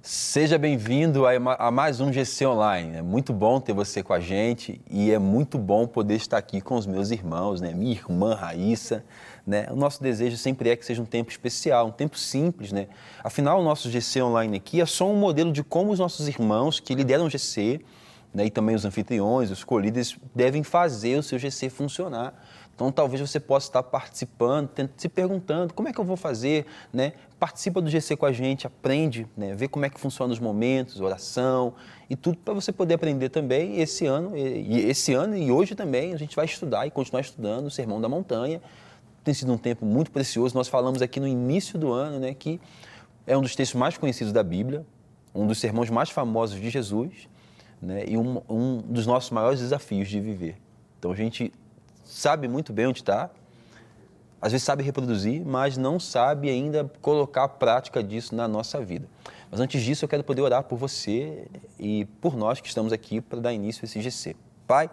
Seja bem-vindo a mais um GC Online. É muito bom ter você com a gente e é muito bom poder estar aqui com os meus irmãos, né? Minha irmã Raíssa, né? O nosso desejo sempre é que seja um tempo especial, um tempo simples, né? Afinal, o nosso GC Online aqui é só um modelo de como os nossos irmãos que lideram o GC, né, e também os anfitriões, os co-líderes, devem fazer o seu GC funcionar. Então, talvez você possa estar participando, se perguntando como é que eu vou fazer, né? Participa do GC com a gente, aprende, né? Vê como é que funciona os momentos, oração e tudo para você poder aprender também esse ano e hoje também a gente vai estudar e continuar estudando o Sermão da Montanha. Tem sido um tempo muito precioso. Nós falamos aqui no início do ano, né, que é um dos textos mais conhecidos da Bíblia, um dos sermões mais famosos de Jesus, né, e um dos nossos maiores desafios de viver. Então a gente sabe muito bem onde está, às vezes sabe reproduzir, mas não sabe ainda colocar a prática disso na nossa vida. Mas antes disso eu quero poder orar por você e por nós que estamos aqui para dar início a esse GC. Pai,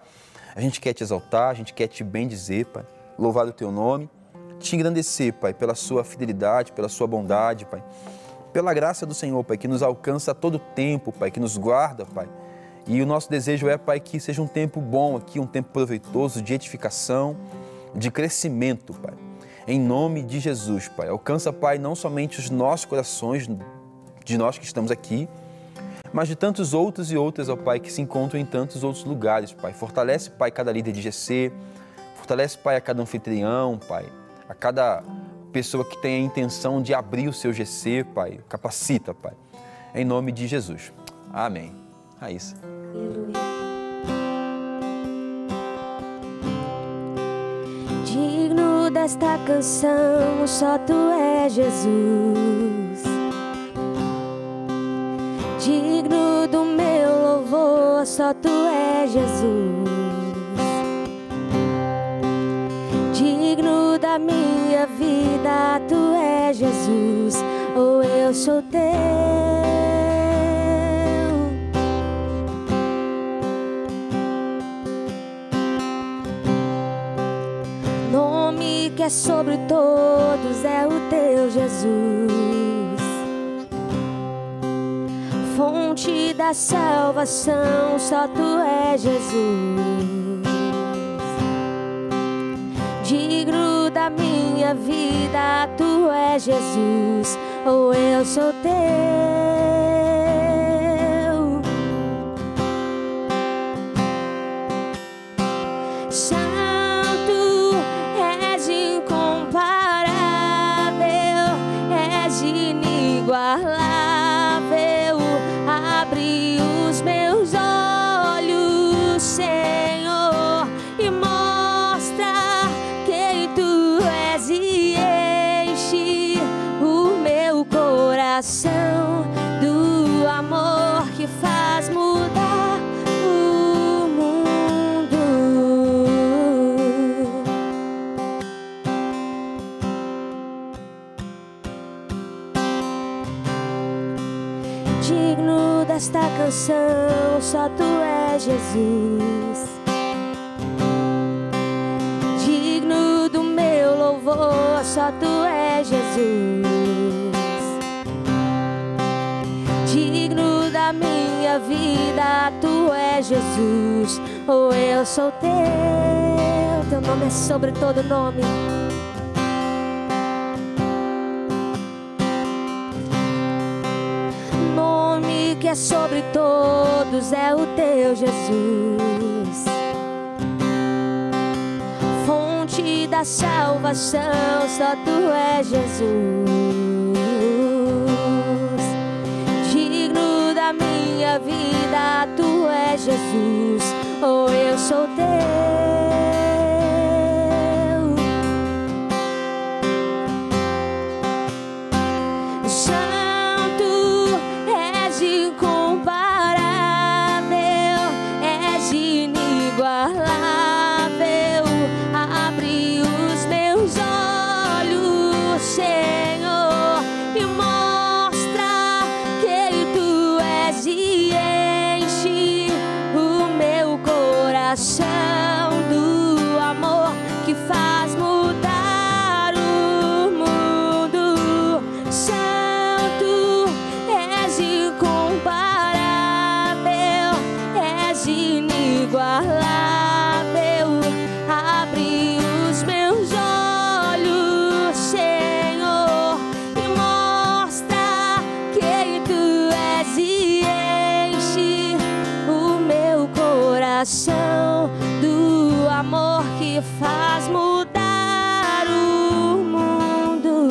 a gente quer te exaltar, a gente quer te bendizer, Pai, louvar o teu nome, te engrandecer, Pai, pela sua fidelidade, pela sua bondade, Pai, pela graça do Senhor, Pai, que nos alcança a todo tempo, Pai, que nos guarda, Pai. E o nosso desejo é, Pai, que seja um tempo bom aqui, um tempo proveitoso de edificação, de crescimento, Pai. Em nome de Jesus, Pai. Alcança, Pai, não somente os nossos corações, de nós que estamos aqui, mas de tantos outros e outras, ó Pai, que se encontram em tantos outros lugares, Pai. Fortalece, Pai, cada líder de GC, fortalece, Pai, a cada anfitrião, Pai, a cada pessoa que tem a intenção de abrir o seu GC, Pai. Capacita, Pai. Em nome de Jesus. Amém. Raíssa. Digno desta canção, só tu és Jesus. Digno do meu louvor, só tu és Jesus. Digno da minha vida, tu és Jesus. Oh, eu sou teu. Que é sobre todos é o teu Jesus, fonte da salvação, só tu és Jesus. Digno da minha vida, tu és Jesus, ou eu sou teu. Inigualável, abre os meus olhos, Senhor, e mostra quem tu és e enche o meu coração do amor que faz mudar o mundo. Digno desta canção, só tu és Jesus. Digno do meu louvor, só tu és Jesus. Digno da minha vida, tu és Jesus. Oh, eu sou teu. Teu nome é sobre todo nome. Que é sobre todos é o teu Jesus, fonte da salvação, só tu és Jesus. Digno da minha vida, tu és Jesus, oh, eu sou teu. Abre os meus olhos, Senhor, e mostra quem tu és e enche o meu coração inigualável. Abre os meus olhos, Senhor, e mostra quem Tu és e enche o meu coração do amor que faz mudar o mundo.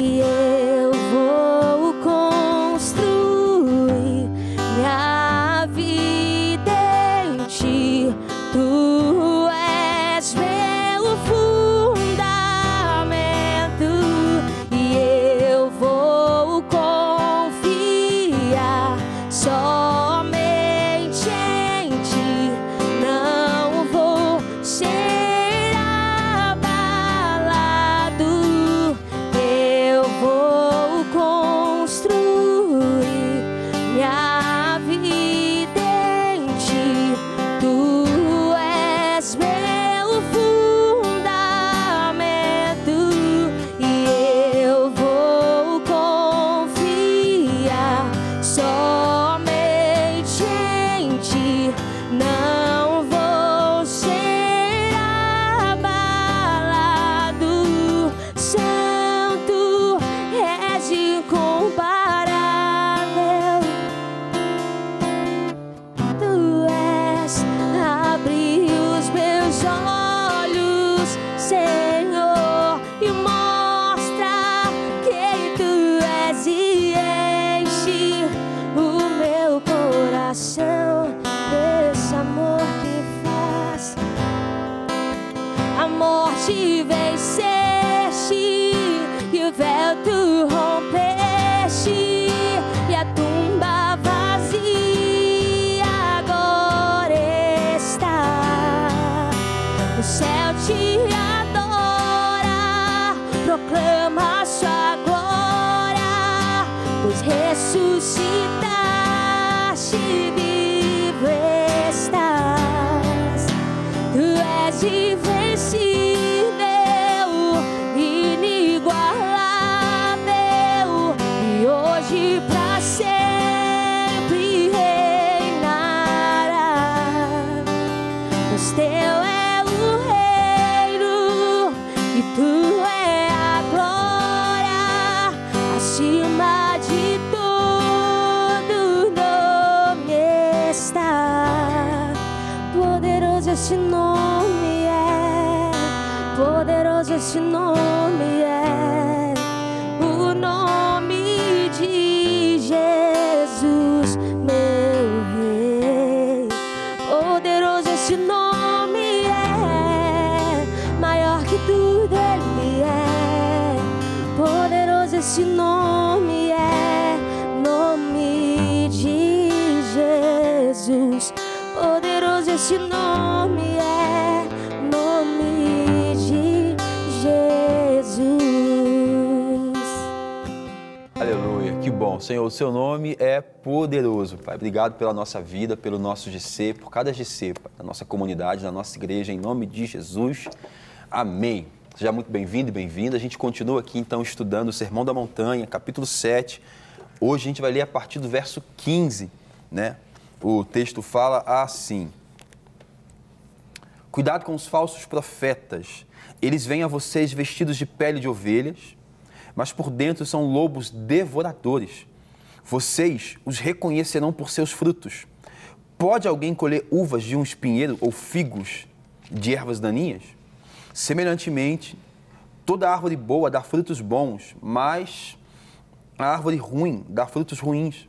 E eu vou construir minha vida em Ti. Tu és meu fundamento e eu vou confiar somente em Ti. Não vou ser abalado. Eu vou construir minha vida em Ti. Tu és meu fundamento e eu vou confiar somente em Ti. Não vou ser abalado. Santo, és incomparável. Tu és. Abre os meus olhos, Senhor, e mostra quem Tu és e enche o meu coração desse amor que faz. A morte venceste e o véu Tu rompeste e a tumba vazia agora está. O céu Te adora, proclama Sua glória, pois ressuscitaste e vivo estás. Tu és invencível, inigualável, e hoje pra sempre reinará. Pois Teu é o reino e Tu é a glória, acima de todo nome está. Poderoso esse nome é, poderoso esse nome é, o nome de Jesus, meu Rei. Poderoso esse nome é, maior que tudo Ele é. Poderoso esse nome é, nome de Jesus. Poderoso esse nome é, nome de Jesus. Aleluia, que bom. Senhor, o Seu nome é poderoso, Pai. Obrigado pela nossa vida, pelo nosso GC, por cada GC, Pai, da nossa comunidade, da nossa igreja, em nome de Jesus. Amém. Seja muito bem-vindo e bem-vinda. A gente continua aqui, então, estudando o Sermão da Montanha, capítulo 7. Hoje a gente vai ler a partir do verso 15, né? O texto fala assim: cuidado com os falsos profetas. Eles vêm a vocês vestidos de pele de ovelhas, mas por dentro são lobos devoradores. Vocês os reconhecerão por seus frutos. Pode alguém colher uvas de um espinheiro ou figos de ervas daninhas? Semelhantemente, toda árvore boa dá frutos bons, mas a árvore ruim dá frutos ruins.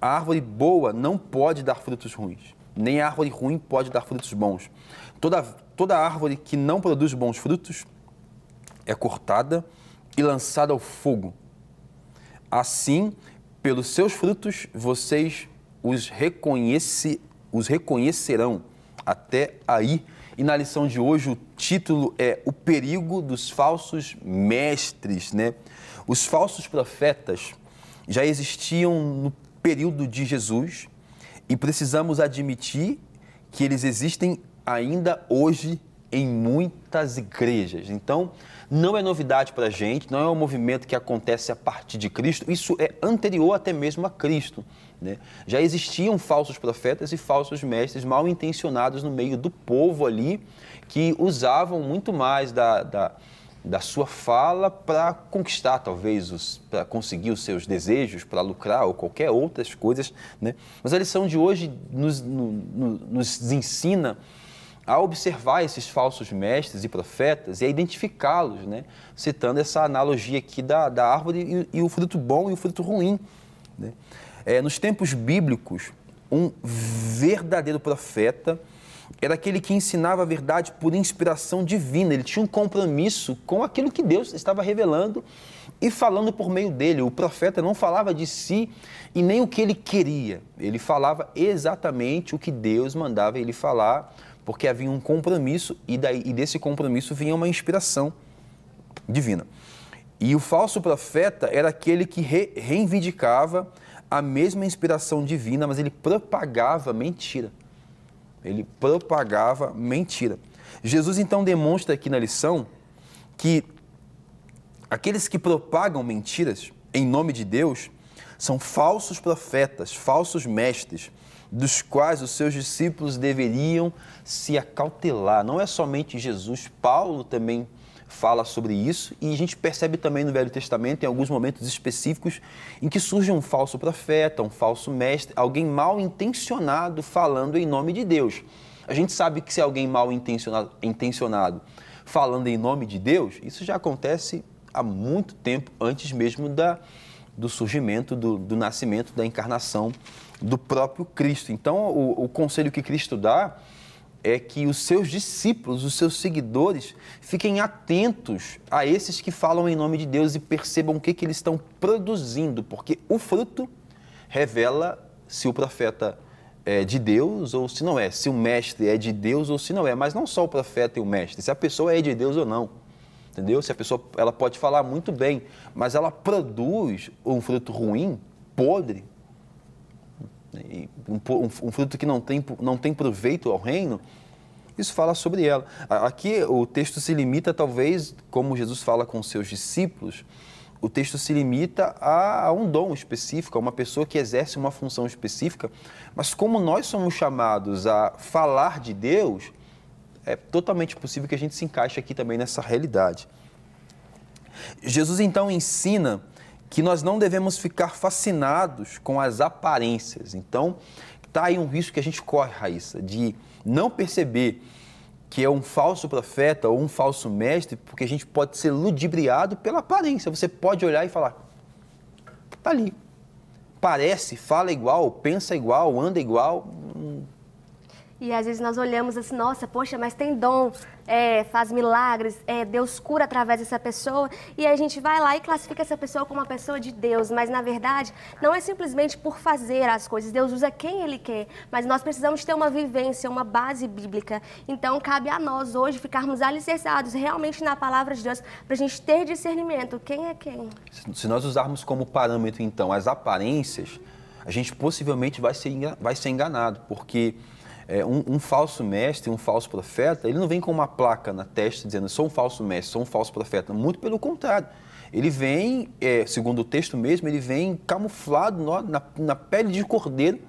A árvore boa não pode dar frutos ruins, nem a árvore ruim pode dar frutos bons. Toda árvore que não produz bons frutos é cortada e lançada ao fogo. Assim, pelos seus frutos, vocês os reconhecerão. Até aí. E na lição de hoje o título é O Perigo dos Falsos Mestres, né? Os falsos profetas já existiam no período de Jesus e precisamos admitir que eles existem ainda hoje em muitas igrejas. Então, não é novidade para a gente, não é um movimento que acontece a partir de Cristo, isso é anterior até mesmo a Cristo, né? Já existiam falsos profetas e falsos mestres mal intencionados no meio do povo ali, que usavam muito mais da sua fala para conquistar, talvez, para conseguir os seus desejos, para lucrar ou qualquer outras coisas, né? Mas a lição de hoje nos ensina a observar esses falsos mestres e profetas e a identificá-los, né? Citando essa analogia aqui da árvore e o fruto bom e o fruto ruim, né? Nos tempos bíblicos, um verdadeiro profeta era aquele que ensinava a verdade por inspiração divina. Ele tinha um compromisso com aquilo que Deus estava revelando e falando por meio dele. O profeta não falava de si e nem o que ele queria. Ele falava exatamente o que Deus mandava ele falar, porque havia um compromisso e desse compromisso vinha uma inspiração divina. E o falso profeta era aquele que reivindicava a mesma inspiração divina, mas ele propagava mentira. Ele propagava mentira. Jesus, então, demonstra aqui na lição que aqueles que propagam mentiras em nome de Deus são falsos profetas, falsos mestres, dos quais os seus discípulos deveriam se acautelar. Não é somente Jesus, Paulo também fala sobre isso, e a gente percebe também no Velho Testamento, em alguns momentos específicos, em que surge um falso profeta, um falso mestre, alguém mal intencionado falando em nome de Deus. A gente sabe que se alguém mal intencionado falando em nome de Deus, isso já acontece há muito tempo, antes mesmo do surgimento, do nascimento, da encarnação do próprio Cristo. Então, o conselho que Cristo dá é que os seus discípulos, os seus seguidores, fiquem atentos a esses que falam em nome de Deus e percebam o que eles estão produzindo, porque o fruto revela se o profeta é de Deus ou se não é, se o mestre é de Deus ou se não é, mas não só o profeta e o mestre, se a pessoa é de Deus ou não, entendeu? Se a pessoa, ela pode falar muito bem, mas ela produz um fruto ruim, podre, um fruto que não tem proveito ao reino, isso fala sobre ela. Aqui o texto se limita, talvez, como Jesus fala com seus discípulos, o texto se limita a um dom específico, a uma pessoa que exerce uma função específica, mas como nós somos chamados a falar de Deus, é totalmente possível que a gente se encaixe aqui também nessa realidade. Jesus, então, ensina que nós não devemos ficar fascinados com as aparências. Então, está aí um risco que a gente corre, Raíssa, de não perceber que é um falso profeta ou um falso mestre, porque a gente pode ser ludibriado pela aparência. Você pode olhar e falar, está ali, parece, fala igual, pensa igual, anda igual. E às vezes nós olhamos assim, nossa, poxa, mas tem dom, faz milagres, Deus cura através dessa pessoa, e a gente vai lá e classifica essa pessoa como uma pessoa de Deus, mas na verdade não é simplesmente por fazer as coisas, Deus usa quem Ele quer, mas nós precisamos ter uma vivência, uma base bíblica, então cabe a nós hoje ficarmos alicerçados realmente na palavra de Deus, para a gente ter discernimento, quem é quem. Se nós usarmos como parâmetro então as aparências, a gente possivelmente vai ser enganado, porque um falso mestre, um falso profeta, ele não vem com uma placa na testa dizendo sou um falso mestre, sou um falso profeta. Muito pelo contrário. Ele vem, segundo o texto mesmo, ele vem camuflado na pele de cordeiro,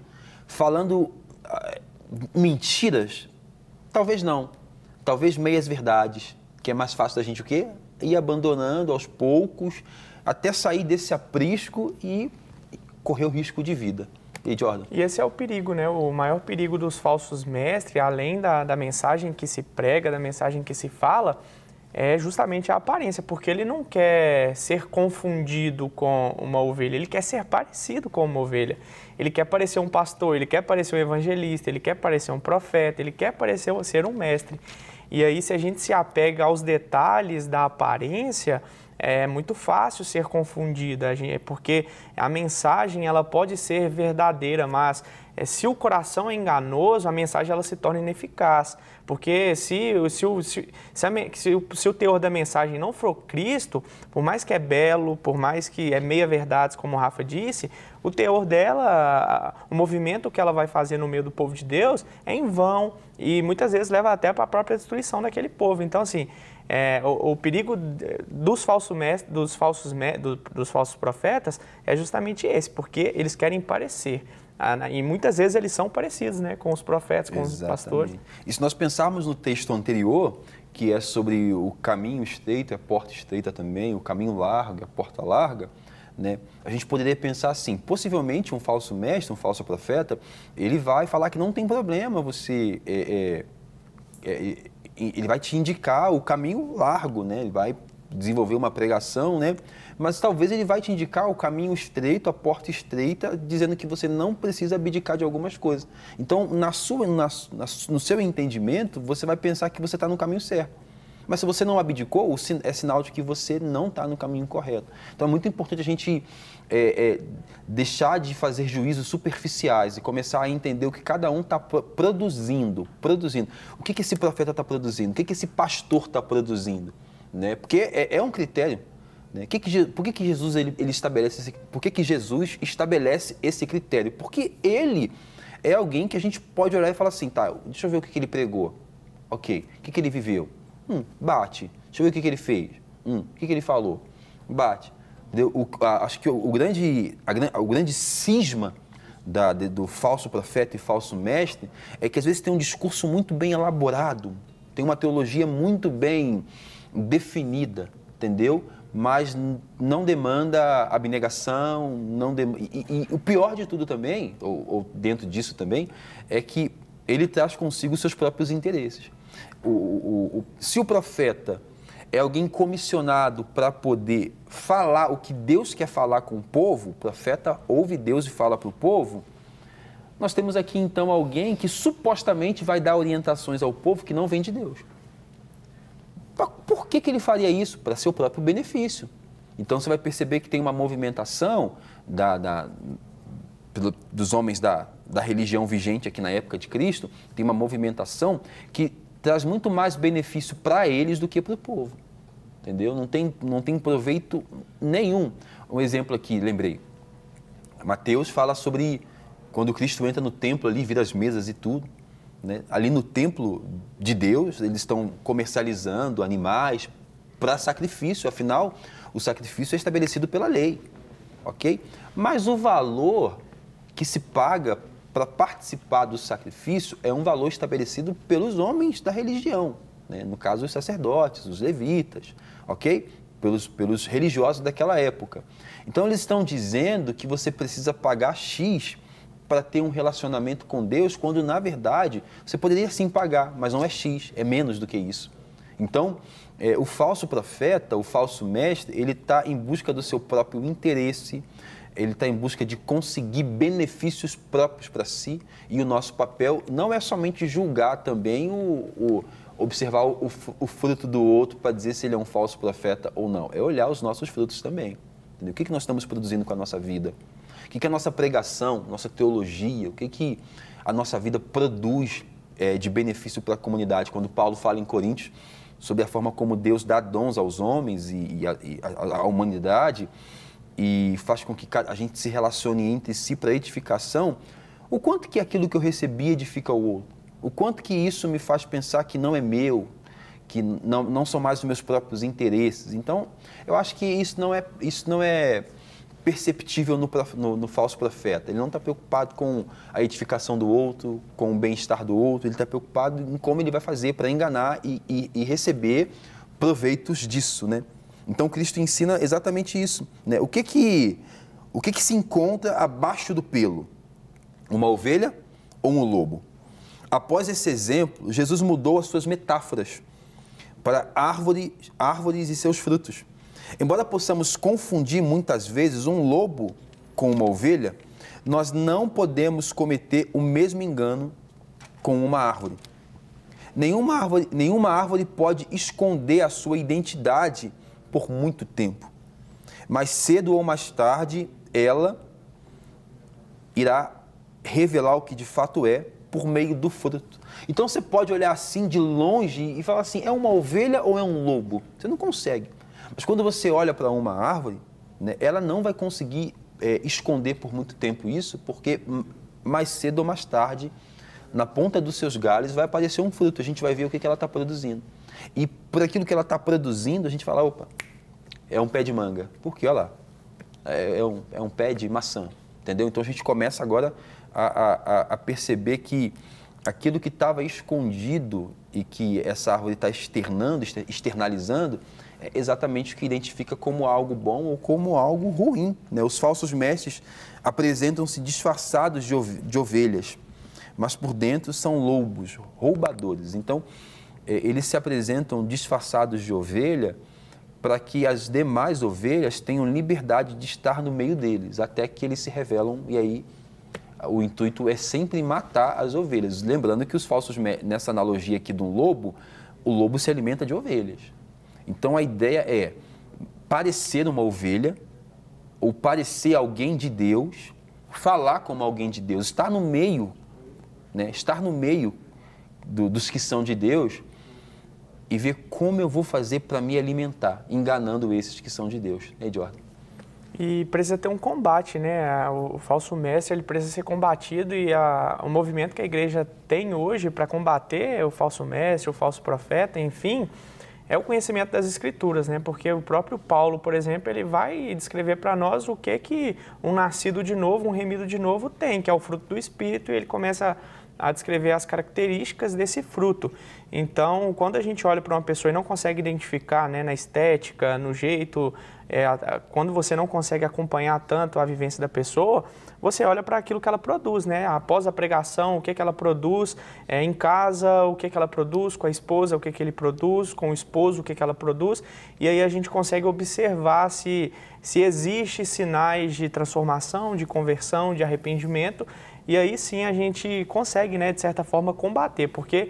falando mentiras. Talvez não. Talvez meias verdades, que é mais fácil da gente o quê? Ir abandonando aos poucos, até sair desse aprisco e correr o risco de vida. E Jordan? E esse é o perigo, né? O maior perigo dos falsos mestres, além da mensagem que se prega, da mensagem que se fala, é justamente a aparência, porque ele não quer ser confundido com uma ovelha, ele quer ser parecido com uma ovelha. Ele quer parecer um pastor, ele quer parecer um evangelista, ele quer parecer um profeta, ele quer parecer ser um mestre. E aí, se a gente se apega aos detalhes da aparência, é muito fácil ser confundida, porque a mensagem ela pode ser verdadeira, mas se o coração é enganoso, a mensagem ela se torna ineficaz. Porque se o teor da mensagem não for Cristo, por mais que é belo, por mais que é meia-verdade, como o Rafa disse, o teor dela, o movimento que ela vai fazer no meio do povo de Deus é em vão e muitas vezes leva até para a própria destruição daquele povo. Então, assim, o perigo dos falsos mestres, dos falsos profetas é justamente esse, porque eles querem parecer. E muitas vezes eles são parecidos, né, com os profetas, com os pastores. E se nós pensarmos no texto anterior, que é sobre o caminho estreito, a porta estreita também, o caminho largo, a porta larga, né, a gente poderia pensar assim, possivelmente um falso mestre, um falso profeta, ele vai falar que não tem problema você... ele vai te indicar o caminho largo, né, ele vai desenvolver uma pregação, né? Mas talvez ele vai te indicar o caminho estreito, a porta estreita, dizendo que você não precisa abdicar de algumas coisas. Então, no seu entendimento, você vai pensar que você está no caminho certo. Mas se você não abdicou, é sinal de que você não está no caminho correto. Então, é muito importante a gente deixar de fazer juízos superficiais e começar a entender o que cada um está produzindo. O que esse profeta está produzindo? O que esse pastor está produzindo? Né? Porque é um critério. Né? Por que Jesus estabelece por que Jesus estabelece esse critério? Porque ele é alguém que a gente pode olhar e falar assim, tá, deixa eu ver o que ele pregou. Ok, o que ele viveu? Bate. Deixa eu ver o que ele fez. O que ele falou? Bate. Acho que o grande cisma do falso profeta e falso mestre é que às vezes tem um discurso muito bem elaborado, tem uma teologia muito bem definida, entendeu? Mas não demanda abnegação, e o pior de tudo também, ou dentro disso também, é que ele traz consigo os seus próprios interesses. Se o profeta é alguém comissionado para poder falar o que Deus quer falar com o povo, o profeta ouve Deus e fala para o povo, nós temos aqui então alguém que supostamente vai dar orientações ao povo que não vem de Deus. Por que ele faria isso? Para seu próprio benefício. Então você vai perceber que tem uma movimentação dos homens da religião vigente aqui na época de Cristo, tem uma movimentação que traz muito mais benefício para eles do que para o povo. Entendeu? Não tem proveito nenhum. Um exemplo aqui, lembrei. Mateus fala sobre quando Cristo entra no templo ali, vira as mesas e tudo. Né? Ali no templo de Deus, eles estão comercializando animais para sacrifício. Afinal, o sacrifício é estabelecido pela lei. Ok? Mas o valor que se paga para participar do sacrifício é um valor estabelecido pelos homens da religião, né? No caso, os sacerdotes, os levitas, ok? Pelos religiosos daquela época. Então, eles estão dizendo que você precisa pagar X para ter um relacionamento com Deus, quando, na verdade, você poderia sim pagar, mas não é X, é menos do que isso. Então, o falso profeta, o falso mestre, ele está em busca do seu próprio interesse, ele está em busca de conseguir benefícios próprios para si, e o nosso papel não é somente julgar também, observar o fruto do outro para dizer se ele é um falso profeta ou não, é olhar os nossos frutos também. Entendeu? O que nós estamos produzindo com a nossa vida? O que a nossa pregação, nossa teologia, o que a nossa vida produz de benefício para a comunidade? Quando Paulo fala em Coríntios sobre a forma como Deus dá dons aos homens e à humanidade, e faz com que a gente se relacione entre si para edificação, o quanto que aquilo que eu recebi edifica o outro? O quanto que isso me faz pensar que não é meu, que não são mais os meus próprios interesses? Então, eu acho que isso não é perceptível no falso profeta. Ele não está preocupado com a edificação do outro, com o bem-estar do outro, ele está preocupado em como ele vai fazer para enganar e receber proveitos disso, né? Então, Cristo ensina exatamente isso, né? O que se encontra abaixo do pelo? Uma ovelha ou um lobo? Após esse exemplo, Jesus mudou as suas metáforas para árvores e seus frutos. Embora possamos confundir muitas vezes um lobo com uma ovelha, nós não podemos cometer o mesmo engano com uma árvore. Nenhuma árvore pode esconder a sua identidade por muito tempo. Mais cedo ou mais tarde, ela irá revelar o que de fato é por meio do fruto. Então você pode olhar assim de longe e falar assim, é uma ovelha ou é um lobo? Você não consegue. Mas quando você olha para uma árvore, né, ela não vai conseguir esconder por muito tempo isso, porque mais cedo ou mais tarde, na ponta dos seus galhos vai aparecer um fruto, a gente vai ver o que ela está produzindo. E por aquilo que ela está produzindo, a gente fala, opa, é um pé de manga. Por quê? Olha lá, é um pé de maçã, entendeu? Então a gente começa agora a perceber que aquilo que estava escondido e que essa árvore está externalizando, é exatamente o que identifica como algo bom ou como algo ruim, né? Os falsos mestres apresentam-se disfarçados de ovelhas, mas por dentro são lobos, roubadores. Então, eles se apresentam disfarçados de ovelha para que as demais ovelhas tenham liberdade de estar no meio deles, até que eles se revelam e aí o intuito é sempre matar as ovelhas. Lembrando que os falsos, nessa analogia aqui do lobo, o lobo se alimenta de ovelhas. Então a ideia é parecer uma ovelha ou parecer alguém de Deus, falar como alguém de Deus, estar no meio, né? Estar no meio dos que são de Deus e ver como eu vou fazer para me alimentar, enganando esses que são de Deus. Jordan? E precisa ter um combate, né? O falso mestre ele precisa ser combatido e o movimento que a igreja tem hoje para combater o falso mestre, o falso profeta, enfim, é o conhecimento das Escrituras, né? Porque o próprio Paulo, por exemplo, ele vai descrever para nós o que um nascido de novo, um remido de novo tem, que é o fruto do Espírito, e ele começa a descrever as características desse fruto. Então, quando a gente olha para uma pessoa e não consegue identificar, né, na estética, no jeito, quando você não consegue acompanhar tanto a vivência da pessoa, você olha para aquilo que ela produz, né? Após a pregação, o que ela produz, em casa, o que ela produz, com a esposa, o que ele produz, com o esposo, o que ela produz, e aí a gente consegue observar se existe sinais de transformação, de conversão, de arrependimento, e aí sim a gente consegue, né, de certa forma, combater, porque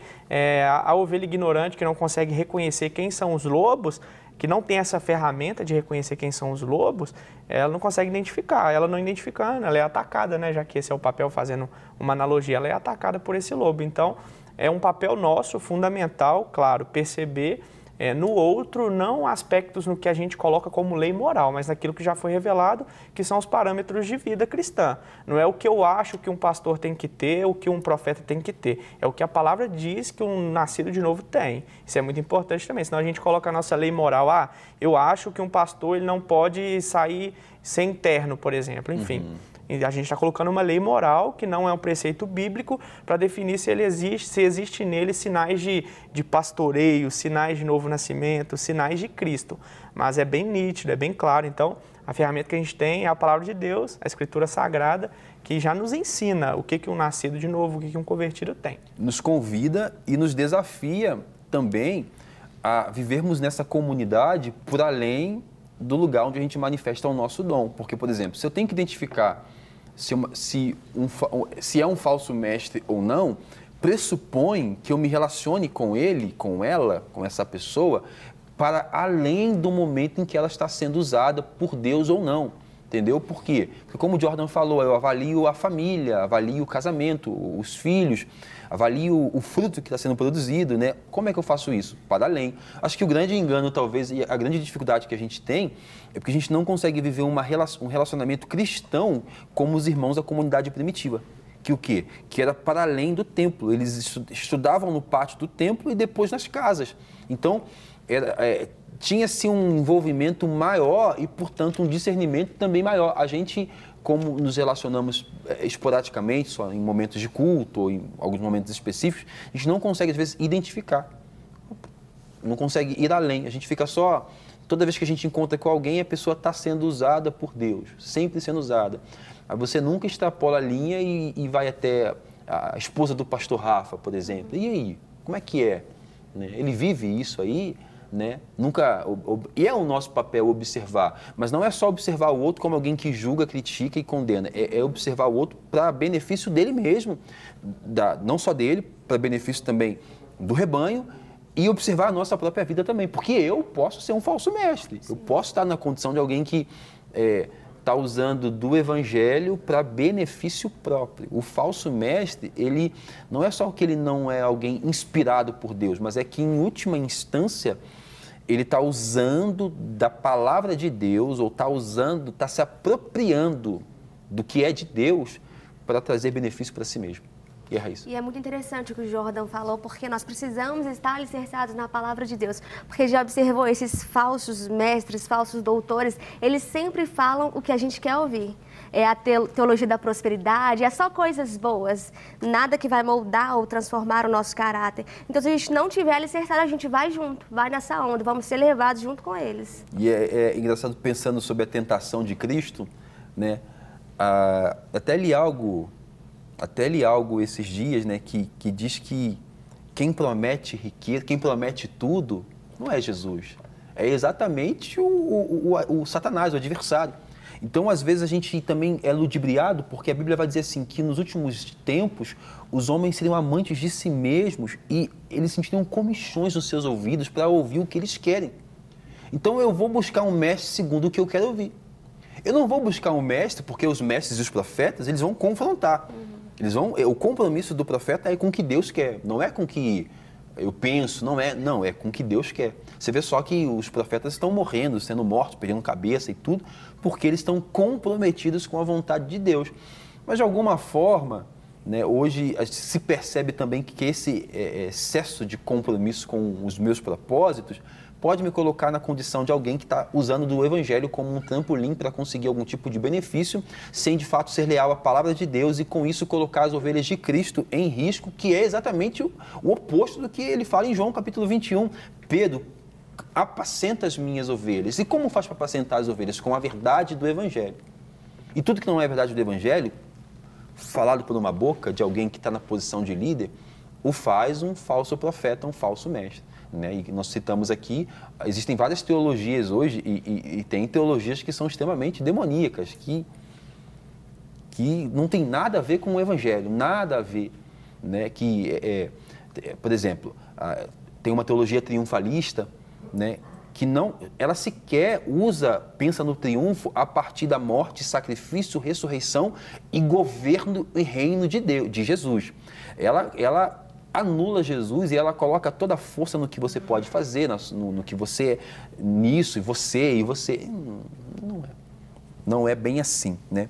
a ovelha ignorante que não consegue reconhecer quem são os lobos, que não tem essa ferramenta de reconhecer quem são os lobos, ela não consegue identificar. Ela não identificando, ela é atacada, né, já que esse é o papel, fazendo uma analogia, ela é atacada por esse lobo. Então, é um papel nosso, fundamental, claro, perceber no outro, não aspectos no que a gente coloca como lei moral, mas naquilo que já foi revelado, que são os parâmetros de vida cristã. Não é o que eu acho que um pastor tem que ter, o que um profeta tem que ter. É o que a palavra diz que um nascido de novo tem. Isso é muito importante também, senão a gente coloca a nossa lei moral. Eu acho que um pastor ele não pode sair sem terno, por exemplo, enfim. A gente está colocando uma lei moral, que não é um preceito bíblico, para definir se existe nele sinais de pastoreio, sinais de novo nascimento, sinais de Cristo. Mas é bem nítido, é bem claro. Então, a ferramenta que a gente tem é a palavra de Deus, a Escritura Sagrada, que já nos ensina o que um nascido de novo, o que um convertido tem. Nos convida e nos desafia também a vivermos nessa comunidade por além do lugar onde a gente manifesta o nosso dom. Porque, por exemplo, se eu tenho que identificar se é um falso mestre ou não, pressupõe que eu me relacione com ele, com ela, com essa pessoa, para além do momento em que ela está sendo usada por Deus ou não. Entendeu? Por quê? Porque, como o Jordan falou, eu avalio a família, avalio o casamento, os filhos, avalio o fruto que está sendo produzido, né? Como é que eu faço isso? Para além. Acho que o grande engano, talvez, e a grande dificuldade que a gente tem é porque a gente não consegue viver um relacionamento cristão como os irmãos da comunidade primitiva. Que o quê? Que era para além do templo. Eles estudavam no pátio do templo e depois nas casas. Então, tinha-se um envolvimento maior e, portanto, um discernimento também maior. A gente, como nos relacionamos esporadicamente, só em momentos de culto ou em alguns momentos específicos, a gente não consegue, às vezes, identificar. Não consegue ir além. A gente fica só... Toda vez que a gente encontra com alguém, a pessoa está sendo usada por Deus, sempre sendo usada. Mas você nunca extrapola a linha e vai até a esposa do pastor Rafa, por exemplo. E aí? Como é que é? Ele vive isso aí? Né? E é o nosso papel observar, mas não é só observar o outro como alguém que julga, critica e condena, é observar o outro para benefício dele mesmo, não só dele, para benefício também do rebanho e observar a nossa própria vida também, porque eu posso ser um falso mestre, eu posso estar na condição de alguém que está usando do evangelho para benefício próprio. O falso mestre, ele não é só que ele não é alguém inspirado por Deus, mas é que em última instância ele está usando da palavra de Deus ou está se apropriando do que é de Deus para trazer benefício para si mesmo. E a Raíssa? E é muito interessante o que o Jordan falou, porque nós precisamos estar alicerçados na palavra de Deus. Porque já observou, esses falsos mestres, falsos doutores, eles sempre falam o que a gente quer ouvir. É a teologia da prosperidade, é só coisas boas, nada que vai moldar ou transformar o nosso caráter. Então, se a gente não tiver alicerçado, a gente vai junto, vai nessa onda, vamos ser levados junto com eles. E é engraçado, pensando sobre a tentação de Cristo, né? Até li algo esses dias, né, que diz que quem promete riqueza, quem promete tudo, não é Jesus. É exatamente o Satanás, o adversário. Então, às vezes, a gente também é ludibriado, porque a Bíblia vai dizer assim, que nos últimos tempos, os homens seriam amantes de si mesmos e eles sentiriam comichões nos seus ouvidos para ouvir o que eles querem. Então, eu vou buscar um mestre segundo o que eu quero ouvir. Eu não vou buscar um mestre, porque os mestres e os profetas, eles vão confrontar. O compromisso do profeta é com o que Deus quer, não é com o que eu penso, é com o que Deus quer. Você vê só que os profetas estão morrendo, sendo mortos, perdendo cabeça e tudo, porque eles estão comprometidos com a vontade de Deus. Mas de alguma forma, né, hoje se percebe também que esse excesso de compromisso com os meus propósitos pode me colocar na condição de alguém que está usando do evangelho como um trampolim para conseguir algum tipo de benefício, sem de fato ser leal à palavra de Deus e com isso colocar as ovelhas de Cristo em risco, que é exatamente o oposto do que ele fala em João capítulo 21. Pedro, apacenta as minhas ovelhas. E como faz para apacentar as ovelhas? Com a verdade do evangelho. E tudo que não é verdade do evangelho, falado por uma boca de alguém que está na posição de líder, o faz um falso profeta, um falso mestre. Né? E nós citamos aqui, existem várias teologias hoje e tem teologias que são extremamente demoníacas, que não tem nada a ver com o evangelho, nada a ver. Né? Por exemplo, tem uma teologia triunfalista, né? Que ela sequer pensa no triunfo a partir da morte, sacrifício, ressurreição e governo e reino de Deus, de Jesus. Ela anula Jesus e ela coloca toda a força no que você pode fazer, no que você é, nisso, e você. Não é bem assim, né?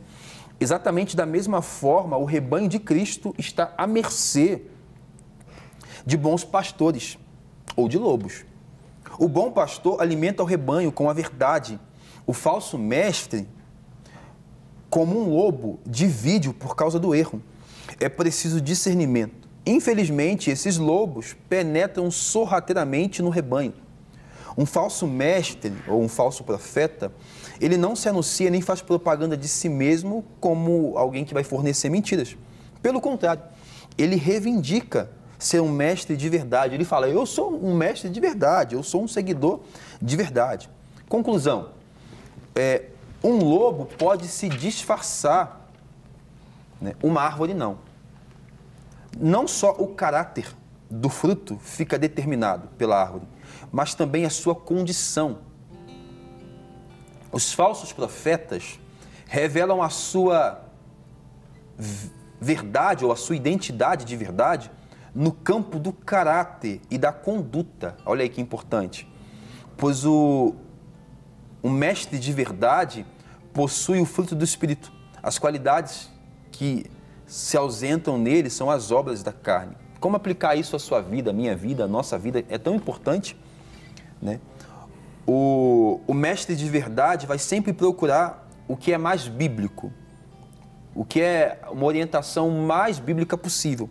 Exatamente da mesma forma, o rebanho de Cristo está à mercê de bons pastores ou de lobos. O bom pastor alimenta o rebanho com a verdade. O falso mestre, como um lobo, divide-o por causa do erro. É preciso discernimento. Infelizmente, esses lobos penetram sorrateiramente no rebanho. Um falso mestre ou um falso profeta, ele não se anuncia nem faz propaganda de si mesmo como alguém que vai fornecer mentiras. Pelo contrário, ele reivindica ser um mestre de verdade. Ele fala, eu sou um mestre de verdade, eu sou um seguidor de verdade. Conclusão, um lobo pode se disfarçar, né? Uma árvore não. Não só o caráter do fruto fica determinado pela árvore, mas também a sua condição. Os falsos profetas revelam a sua verdade ou a sua identidade de verdade no campo do caráter e da conduta. Olha aí que importante. Pois o mestre de verdade possui o fruto do Espírito. As qualidades que se ausentam nele são as obras da carne. Como aplicar isso à sua vida, à minha vida, à nossa vida? É tão importante, né? O mestre de verdade vai sempre procurar o que é mais bíblico, o que é uma orientação mais bíblica possível.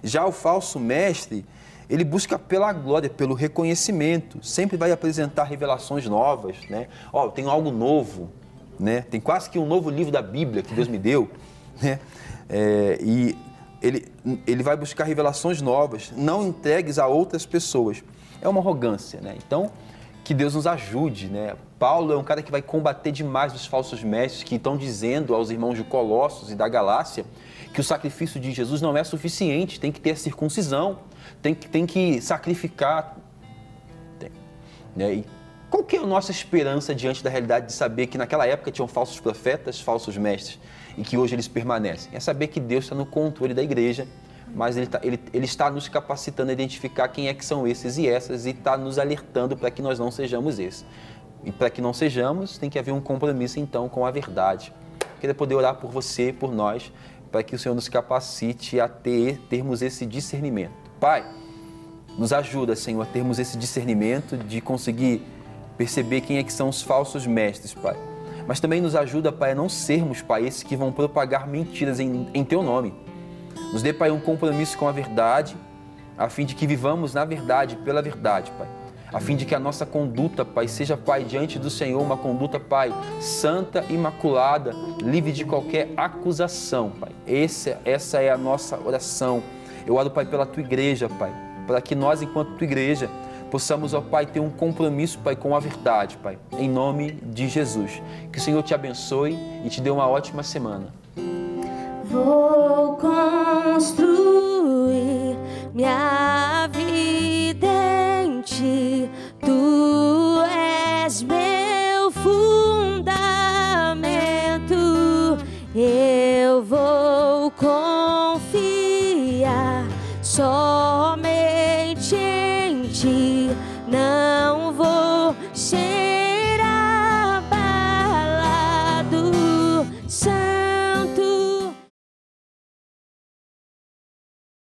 Já o falso mestre, ele busca pela glória, pelo reconhecimento, sempre vai apresentar revelações novas, né? Eu tenho algo novo, né? Tem quase que um novo livro da Bíblia que Deus me deu, né? E ele vai buscar revelações novas, não entregues a outras pessoas. É uma arrogância, né? Então, que Deus nos ajude, né? Paulo é um cara que vai combater demais os falsos mestres que estão dizendo aos irmãos de Colossos e da Galácia que o sacrifício de Jesus não é suficiente, tem que ter a circuncisão, tem que sacrificar né? E qual que é a nossa esperança diante da realidade de saber que naquela época tinham falsos profetas, falsos mestres, e que hoje eles permanecem? É saber que Deus está no controle da igreja, mas ele está nos capacitando a identificar quem é que são esses e essas, e está nos alertando para que nós não sejamos esses. E para que não sejamos, tem que haver um compromisso então com a verdade. Eu queria poder orar por você, por nós, para que o Senhor nos capacite a termos esse discernimento. Pai, nos ajuda, Senhor, a termos esse discernimento de conseguir perceber quem é que são os falsos mestres, Pai. Mas também nos ajuda, Pai, a não sermos, Pai, esses que vão propagar mentiras em Teu nome. Nos dê, Pai, um compromisso com a verdade, a fim de que vivamos na verdade, pela verdade, Pai. A fim de que a nossa conduta, Pai, seja, Pai, diante do Senhor, uma conduta, Pai, santa, imaculada, livre de qualquer acusação, Pai. Essa é a nossa oração. Eu oro, Pai, pela Tua igreja, Pai, para que nós, enquanto Tua igreja, possamos, ó Pai, ter um compromisso, Pai, com a verdade, Pai, em nome de Jesus. Que o Senhor te abençoe e te dê uma ótima semana. Vou construir minha vida em Ti, Tu és meu fundamento, eu vou confiar só